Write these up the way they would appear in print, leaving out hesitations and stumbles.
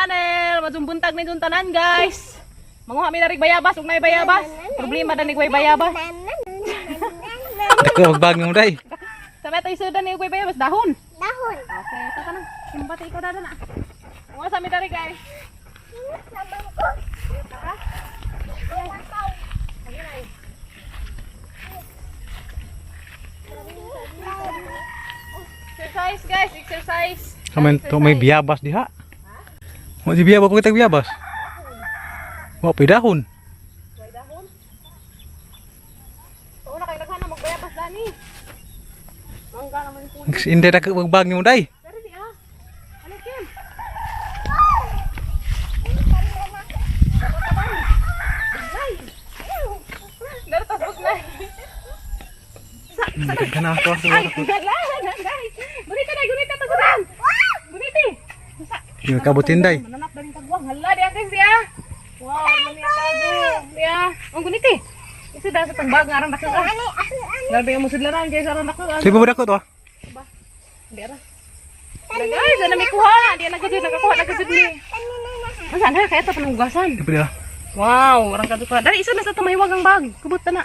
channel. Madumbuntag ni tanan guys. Manguha mi darig bayabas ug nay bayabas. Problema danig way bayabas. Dako magbagong day. Sa tay sudan ni way bayabas dahon. Dahon. Okay, ito ka na. Simbati ikaw dada na. Manguha sa mi darig guys. Sabang ko. Exercise guys, exercise. Kamen to may biyabas diha. Mo di biyabas ko kita biyabas. Wa pidahon. Way dahon. So na kay daghan na magbayabas dani. Mangga naman po. Inde dako magbagong day. Dari di ah. Ano Kim? Dari tas na. Kana to Ay, gaglahan guys. Gunita na, gunita pa sudan. Guniti. Yung kabutin day. Mananap na rin kagwang. Hala, diya guys diya. Wow, mani kagwang. Diya. Ang guniti. Isi dah sa tangbag nga rin nakaka. Grabe yung musudlaran guys, aron nakaka. Sige ba dako to? Diya ra. Hala guys, ano may kuha. Diya nagkasud, nakakuha, nagkasud ni. Masan ha, kaya ito panugasan. Di pala. Wow, orang kaduka. Dari isa na sa tumaywag ang bag. Kubot na na.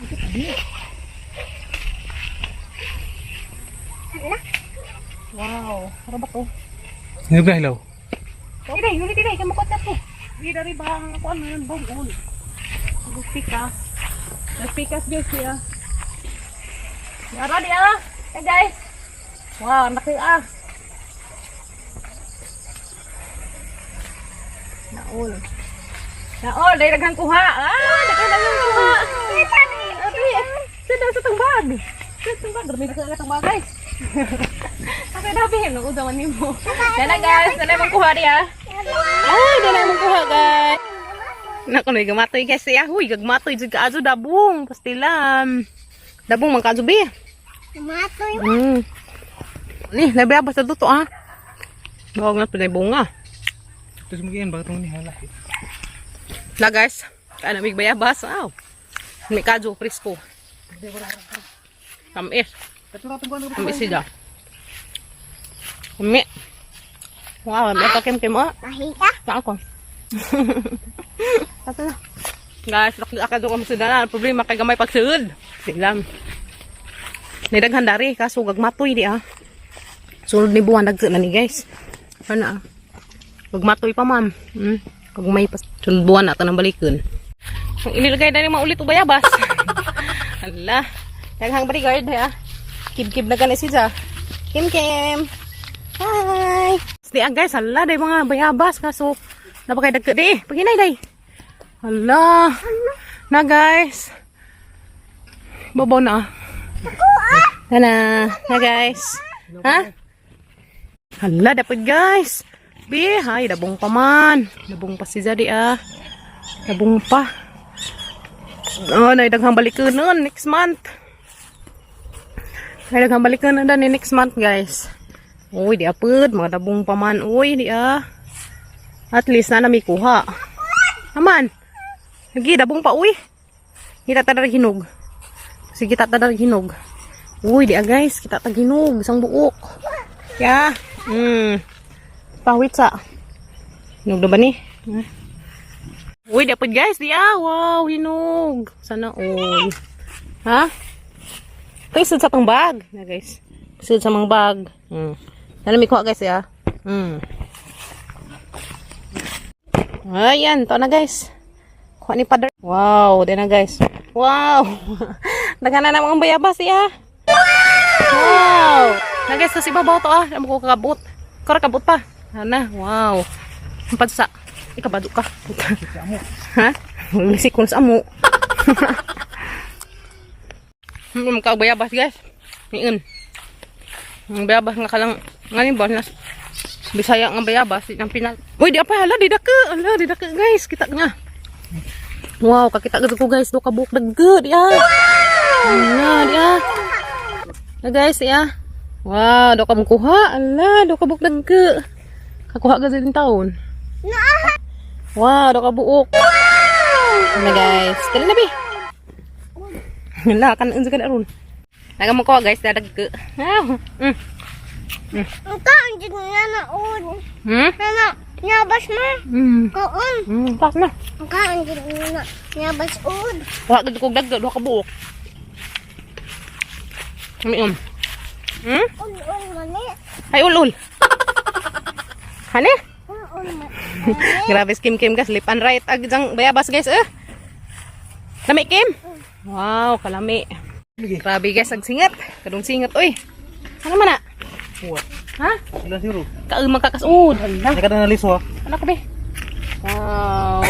Wow, ano ba to? Hindi ba hilaw? Tidak, unit tidak, kamu kota tuh. Di dari bang aku ambil bong. Pikas. Pikas guys ya. Yara dia. Guys. Wow, anak dia. Naul. Naul, dari dagang kuha. Dagang kuha. Sudah setengah bag. Setengah bag, berbeda dengan setengah bag guys. Apa dah habis no udawan nimo. Dana guys, dana mangkuha dia. Ay, dana mangkuha guys. Nak kuno gamatoy guys ya. Huy, gagmatoy jud ka ajo dabong, pastilam. Dabong man ka ajo bi. Matoy. Ni, nabiyabas sa duto ah. Bawag na pinay bunga. Terus mungkin bakit ni hala. Na guys, kana mig bayabas. Wow. May kaju fresco. Tamis. Tamis sila. Umi. Wow, may pakim-kim oh. Mahika. Saan ko? Ito na. Guys, akad ko masudanan. Problema kay gamay pagsuod. Silam. Nidaghan dari, kaso gagmatoy di ah. Sunod ni buwan, nagsuod na ni guys. Ano ah. Gagmatoy pa ma'am. Gagmay pa. Sunod buwan natin ang balikon. Ang inilagay na rin maulit o bayabas. Hala. Daghang bodyguard ha. Kib-kib na gani siya. Kim-kim. Hi. Di guys, hala day mga bayabas kaso napakay dagka di. Paginay day. Hala. Na guys. Babaw na. Na guys. Ha? Hala dapat guys. Bi, hay dabong pa man. Dabong pa si Zadi ah. Dabong pa. Oh, naidaghang balikan nun next month. Naidaghang balikan na ni next month guys. Uy, di apod, mga dabong paman. Uy, di ah. At least na nami kuha. Aman. Lagi, dabong pa, uy. Kita tadar hinog. Sige, kita tadar hinog. Uy, di ah guys, kita tag hinog. Isang buok. Ya. Pawit sa. Hinog na ba ni? Uy, di apod guys, di ah. Wow, hinog. Sana all. Ha? Ito isod sa pang bag. Na guys. Isod sa mang bag. Nalami ko guys ya. Ayan, to na guys. Kuha ni Padre. Wow, din na guys. Wow. Nagana na mga bayabas ya. Wow. Na guys, kasi babaw to ah. Amo ko kakabot. Kara kabot pa. Ana, wow. Ampad sa. Ikabado ka. Ha? Misikon sa amo. Mga bayabas guys. Niun. Ang bayabas nga kalang ngayon ba nas Bisaya nga bayabas ang pinal. Uy, di apa hala di daka. Hala di daka guys, kita nga. Wow, kakita gud ko guys, do ka buok dagga di ah. Hala di ah. Na guys ya. Wow, do ka mukuha. Hala, do ka buok dagga. Kakuha gud din taon. Wow, do ka buok. Na guys, kali na bi. Hala kan unsa kan aron. Naga mo ko guys, dadagga. Wow. Ito, ang dyan nga na un. Hmm? Nana, Nyabas mo. Kaon. Tak na. Kaon din mo na. Nyabas ud. Wa gud kog dagdag duha ka buok. Kami Ul-ul mali. Ay ulul. Hane? Ul-ul mali. Grabe Kim guys, lip and right ag jang bayabas guys Lami Kim. Wow, kalami. Grabe guys, ag singat. Kadung singat oy. Ano man na? Ha? Ilan siguro? Kaul magkakasud. Hindi ka na nalis, ha? Ano ka be? Wow.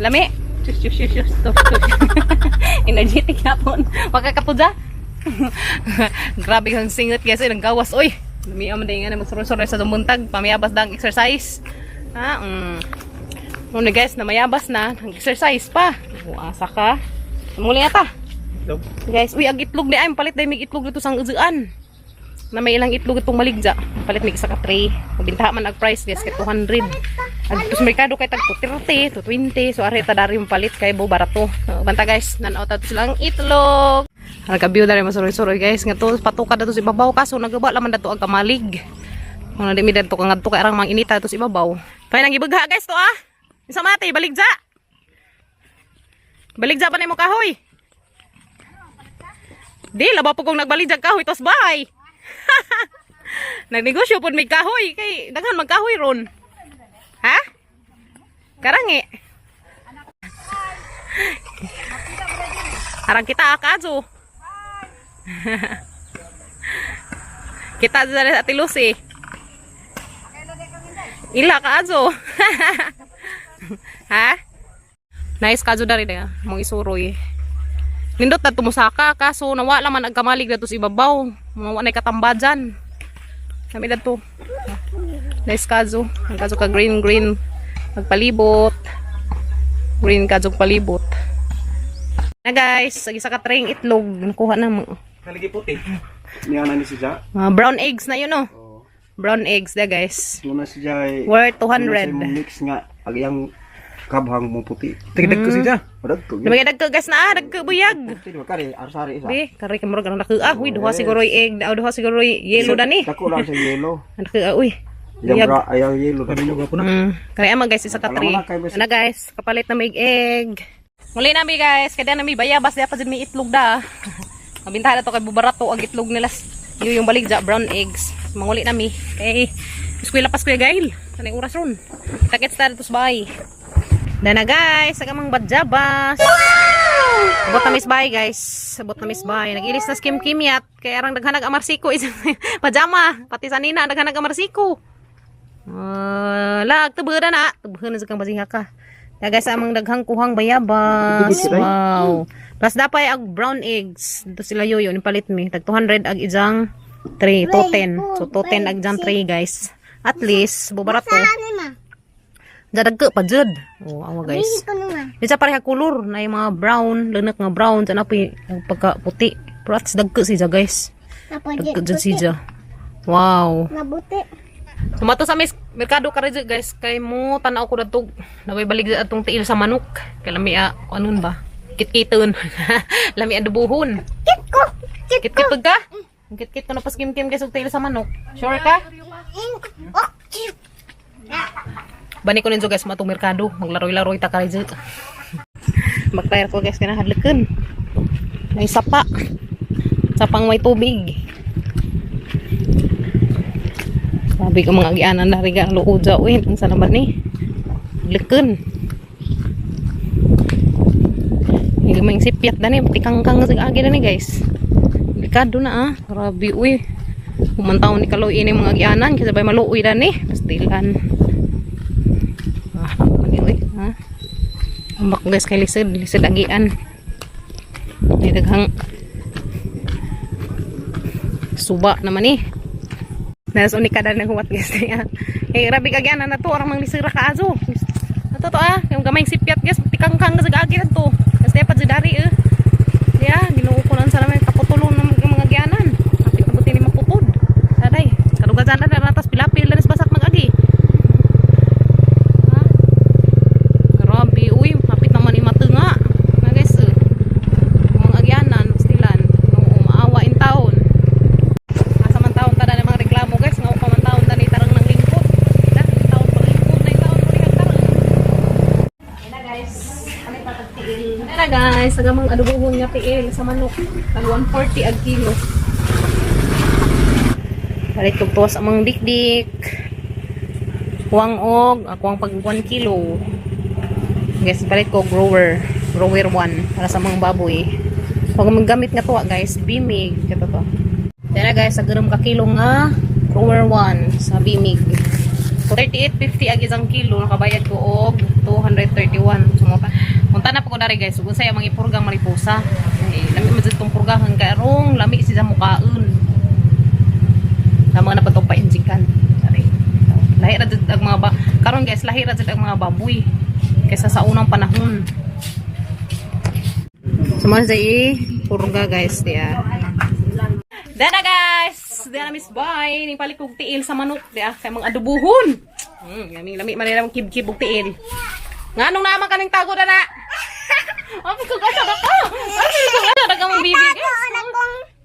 Lami. Shus. Stop. Energetic na po. Magkakapuja. Grabe kang singat guys, ay nanggawas oy. Lami aman din nga na magsuror-suror sa dumuntag, pamayabas dang exercise. Ha? Muna guys, na mayabas na, nag-exercise pa. Asa ka. Muli ata. Guys, uy, ag itlog di ay palit dai mig itlog dito sang uzuan. Na may ilang itlog itong maligja. Palit mig isa ka tray. Mabintaha man ag price guys kay 200. Ag sa merkado kay tag 30 to 20. So are ta dari palit kay bo barato. Banta guys, nanaw ta silang itlog. Nagka-view dari masuroy-suroy guys. Nga to patukad dato sa ibabaw kaso nagaba laman dato ag kamalig. Ano di mi dato kang adto kay arang mang inita dato sa ibabaw. Kay nang ibagha guys to Isa mati baligja. Baligja pa nimo kahoy. Di laba po kong nagbaligja kahoy tos bahay. Nagnegosyo po may kahoy kay daghan magkahoy ron. Ha? Karangi. Arang kita akazo. Kita dari sa Tilusi. Ila kaazo. Ha? Nice kazo dari na mong isuroy. Nindot na tumusaka kaso nawala man agkamalig dato sa ibabaw. Mawa na katambajan. Kami dato. Nice kazo. Ang kazo ka green magpalibot. Green kazo palibot. Na guys, isa ka tray itlog nakuha na mo. Kaligi puti. Niya na ni siya. Brown eggs na yun Brown eggs da guys. Muna siya Worth 200. mix nga ag iyang kabhang mo puti. Tigdag ko siya. Padag to. Namay dagko guys na dagko buyag. Puti ba kare arsari isa. Be, kari ka murag naka uy duha siguro egg, duha siguro yellow dani. Dako lang sa yellow. Naka uy. Yang bra ayaw yellow. Kami nyo po na. Kaya ama guys isa ka tray. Ana guys, kapalit na may egg. Muli na mi guys, kada na mi bayabas dapat jud mi itlog da. Mabintahan na to kay bubarato ang itlog nila. Yung baligja brown eggs. Manguli na mi. Kay eskwela pas kuya gail. Kanang oras ron. Kita-kits ta dito sa bahay. Na guys, sagamang badjabas. Abot na miss bahay guys. Abot na miss bahay. Nag-ilis na skim kimyat. Kaya arang daghanag amarsiko isang pajama. Pati sa nina daghanag amarsiko. Lag tebeuda na. Tebeuda sa kang basinga ka. Ya guys, amang daghang kuhang bayabas. Wow. Plus dapat ag brown eggs. Dito sila yoyo ni palit mi. Tag 200 ag ijang 3 to 10. So to 10 ag jang 3 guys. At least bubarato. Ano ma? Dadagko pa jud. Oh, awa guys. Ito naman. Di sa pareha kulor na yung mga brown, lenak nga brown, sana po yung pagka puti. Pero at dagko siya guys. Dagko jud siya. Wow. Nabuti. Sumato sa merkado ka rin guys. Kay mo tanaw ko na ito. Naway balik atong tiil sa manok. Kay lami anon ba? Kit-kiton. Lami dubuhon. Kitko. Kit-kitod ka? Kit-kit ko na pas kim-kim guys og tiil sa manok. Sure ka? Bani ko ninyo guys matong merkado. Maglaroy-laroy ta ka rin. Magtayar ko guys kaya hadlakan. May sapa. Sapang may tubig. Sabi ko mga agianan na rin ang luod sa uwin. Ang sana ba ni? Leken. Hindi may sipyat na ni. Pati kangkang sa agi na ni guys. Delikado na Grabe uy. Kumantaw ni kaloy ini mga agianan. Kasi sabay maluoy na ni. Pastilan. Uy. Ambak guys kay lisod. Lisod agian. May daghang suba naman ni. Nas unik kada na huwat guys kaya. Eh grabe kagyan na to orang manglisira ka azo. Ato to yung gamay sipyat guys tikangkang sa gagi na to. Kasi dapat judari Ya, ginuo ko lang sa may kaputulon ng mga gyanan. Kapit nabuti ni mapupod. Daday, kadugasan na natas pilapil lanis basak magagi. Grabe uy, kapit naman ni matunga. Na guys, mga gyanan pastilan. Maawa in taon. Asa man taon tada ng mga reklamo guys, nga pa man taon tani tarang nang lingkod. Taon pa lingkod na taon. Tara guys, nagamang adobohon nga tiil sa manok. Tag 140 ag kilo. Palit ko po sa mga dikdik. Kuwang og, akuang pag 1 kilo. Guys, palit ko grower 1 para sa mga baboy. Pag magamit nga to guys, bimig kato to. Tara guys, agram ka kilo nga grower 1 sa bimig. So 38.50 ag isang kilo, nakabayad ko og 231. So munta na po ko dari guys, ug unsay mga ipurgang mariposa. Lami man itong purgahan karong lami siya mukaon. Tama na pa itong painjikan. Lahi ra jud ang mga karon guys, lahi ra jud ang mga baboy kaysa sa unang panahon. Sumala sa purga guys dia. Dana guys, dana Miss Boy, ning palikog tiil sa manok dia kay mga adobuhon. Lami man nila kib-kib og tiil. Nganong naman kaning tago dana? Abi ko kada ka. Abi ko kada ka mong bibi guys.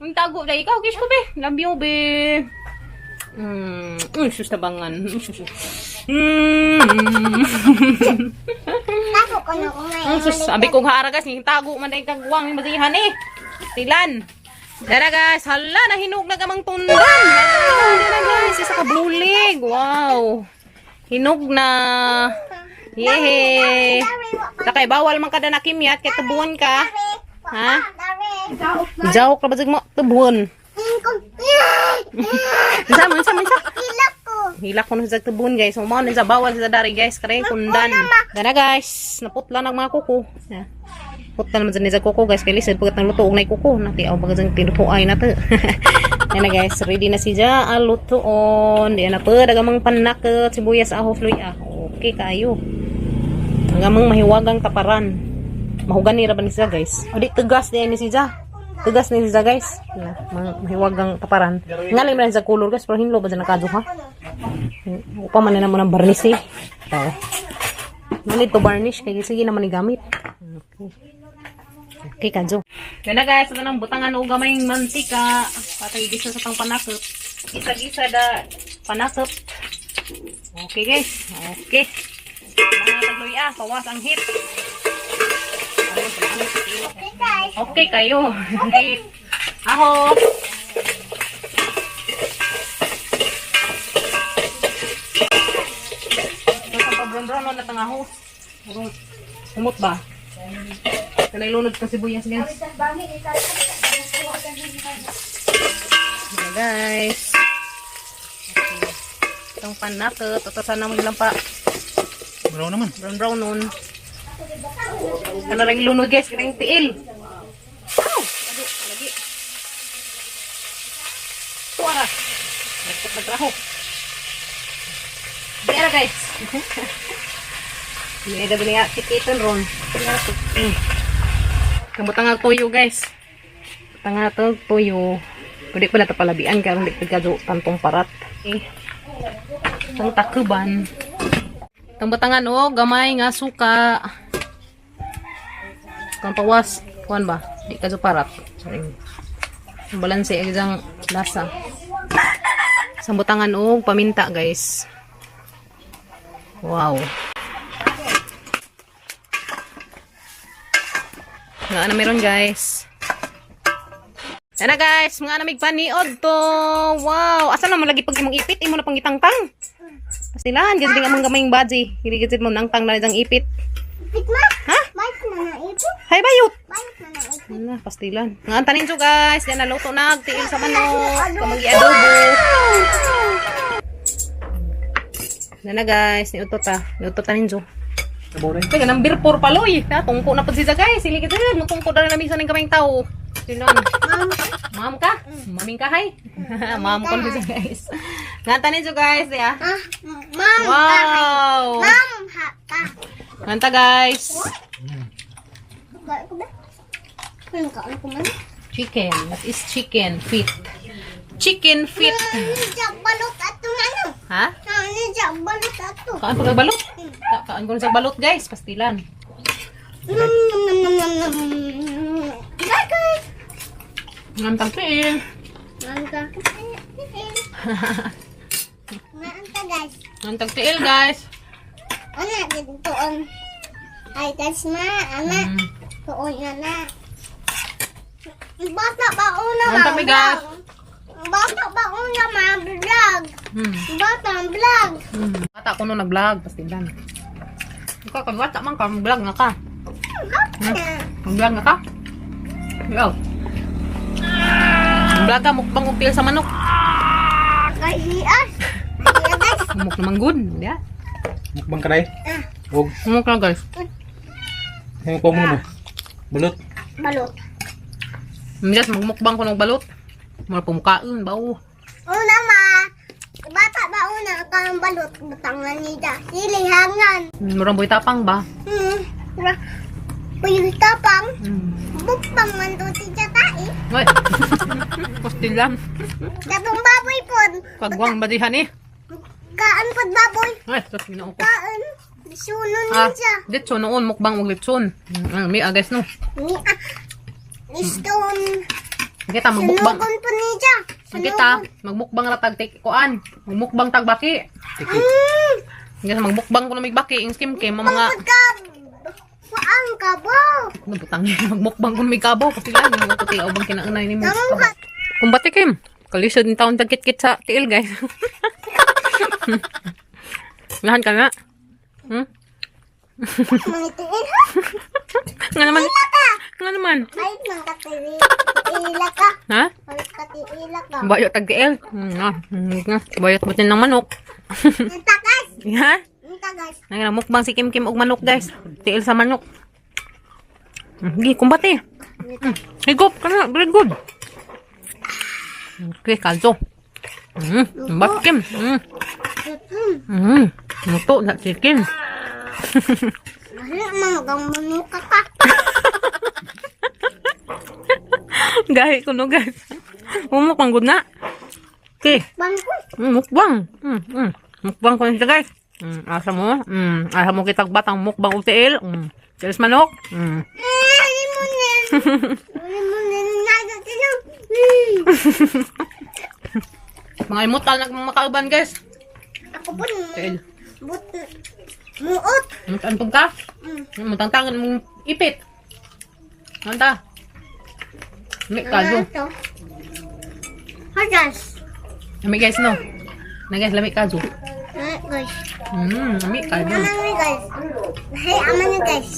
Ang tago dai ikaw kiss ko be. Love you be. Sus tabangan. Ako ko na kumain. Sus, abi kong hara guys, ning tago man dai kagwang ni magihan eh. Tilan. Dara guys, hala nahinog na gamang tundan. Dara guys, isa ka blulig. Wow. Hinog na. Yehe. Takay bawal man kada nakimyat kay tubuan ka. Ha? Jawok ra ba mo tubuan? Minsa. Hilak ko. Hilak ko na sa tubon guys. Umaw na sa bawal sa dari guys. Kare kundan. Dana guys. Naputla ng mga kuko. Putla naman sa kuko guys. Kaya lisod pagkat ng luto. Ugnay kuko. Nati aw pagkat ng tinupuay na to. Dana guys. Ready na siya. Lutoon. Diyan na po. Dagamang panakot. Sibuyas ahos luya. Okay kayo. Dagamang mahiwagang taparan. Mahugan nira ba ni siya guys. O di tegas din ni siya. Tegas ni siya guys. Mahiwagang taparan. Ngaling mo na sa color guys. Pero hinlo ba dyan nakadyo ha? Upa man na naman ang varnish eh. Malit to varnish. Kaya sige naman igamit. Okay kadyo. Kaya na guys. Ito nang butangan o gamayng mantika. Patay gisa sa tang panakot. Gisa-gisa da panakot. Okay guys. Okay. Mga tagluya. Pawas ang hit. Okay kayo. Okay. Aho. Ito pa brown na tangaho. Umot ba? Kalay lunod ka sibuyas guys. Guys. Itong panakot. Tatasan naman lang pa. Brown naman. Brown nun. Ano lang lunod guys, kaya yung tiil. Wow! Lagi. Tuwara. Nagtraho. Diara guys. Hindi na niya tikitan ron. Kamutang ang toyo guys. Tanga to toyo. Pwede pala tapalabian karon di pagkado tantong parat. Okay. Tang takuban. Tang batangan o gamay nga suka. Kang pawas, kuan ba? Di ka parat. Sorry. Balanse ang isang lasa. Sambutangan o paminta, guys. Wow. Nga na meron, guys. Yan na, guys. Mga namig paniod to. Wow. Asa naman lagi pag imong ipit? Imo na pang itangtang. Pastilan. Kasi nga mga gamayng badji. Hindi kasi mo nang tang na isang ipit. Ipit ma? Ha? Bayot na na ito. Hay bayot. Bayot na na ito. Ano, pastilan. Nga tanin so guys, yan na luto na tiil sa manok, kamagi adobo. Yan na guys, niutot ta. Niutot tanin so. Teka, number 4 paloy. Tungko na po siya guys. Sili kita na, tungko na rin na ng kaming tao. Sinon. Ma'am ka? Maming ka hay? Ma'am ko na siya guys. Nga tanin so guys, ya. Ma'am. Wow. Ma'am. Ha. Kanta guys. Kaya ko ba? Kaya kaan ko man. Chicken. That is chicken feet. Chicken feet. Nijak balot ato na no. Ha? Nijak balot ato. Kaan pa balot? Kaan ko na sa balot guys. Pastilan. Bye guys. Ngantang tiil. Nanta. Nanta guys. Ngantang tiil guys. Ano dito on? Ay, tas ma, anak. Tuon na na. Bata ba una Ang kami, guys. Bata ba una ma-vlog? Bata ang vlog. Bata ko nung nag-vlog. Pastilan. Ikaw, kagwata man ka. Mag-vlog nga ka. Mag-vlog nga ka? Yo. Mag-vlog ka. Mukbang upil sa manok. Kay Ias. Kaya guys. Muk naman good. Yeah. Mukbang ka dai. Huwag. Muk lang guys. Ay, mukbang mo mo. Balot. Balot. Migas, magmukbang ko ng balot. Mga pumukain, bao. Una ma. Bata ba una kang balot? Butangan nida. Silihangan. Murang boy tapang ba? Puyul tapang. Bukpang man to si Jatai. Ay. Pastilan. Datong baboy pod. Pagwang badihan eh. Kaan pod baboy. Ay, sus, ginoo ko. Kaan. Sunon Ah, niya. litson noon, mukbang og litson. May agas no. Ni Stone. Kita magmukbang. Sunugon po niya. Kita magmukbang ra tag kuan. Magmukbang tag baki. Nga magmukbang ko na may baki, ing skim kim mga Kuan ka bo. ano butang magmukbang ko na may kabaw kasi lang yung puti o bang kinaanay ni mo. Kamu ka. Kung bati kim, kalisod ng taon tagkit-kit sa tiil guys. Lahan ka nga. Mangitiin. Nga naman. Nga naman. Ay, mangkatiri. Ila ka. Ha? Mangkatila ka. Bayo tag tiil. Bayo butin ng manok. Nitagas. Ha? Nitagas. Ngayon, mukbang si Kim Kim og manok guys. Tiil sa manok. Hindi, kumbati. Higop ka na, very good. Okay, kalso. Bat Kim. Muto na si Kim. Ano manggang manuka ka. Gahi ko no guys. Mukbang good na. Okay. Bangko. Mukbang. Mukbang ko na guys. Asa mo? Asa mo kitag batang mukbang og tiil. Tiil sa manok. Limunin. Limunin. Nagatinong. Mga imutal na makauban guys. Ako po. Tiil. Muot. Antog ka? Matangtangan mong ipit. Anta. May kaso. Ito. Hagas. Lami guys no. Na guys, lami kaso. Guys. Lami kaso. Aman ni guys. Hey, aman ni guys.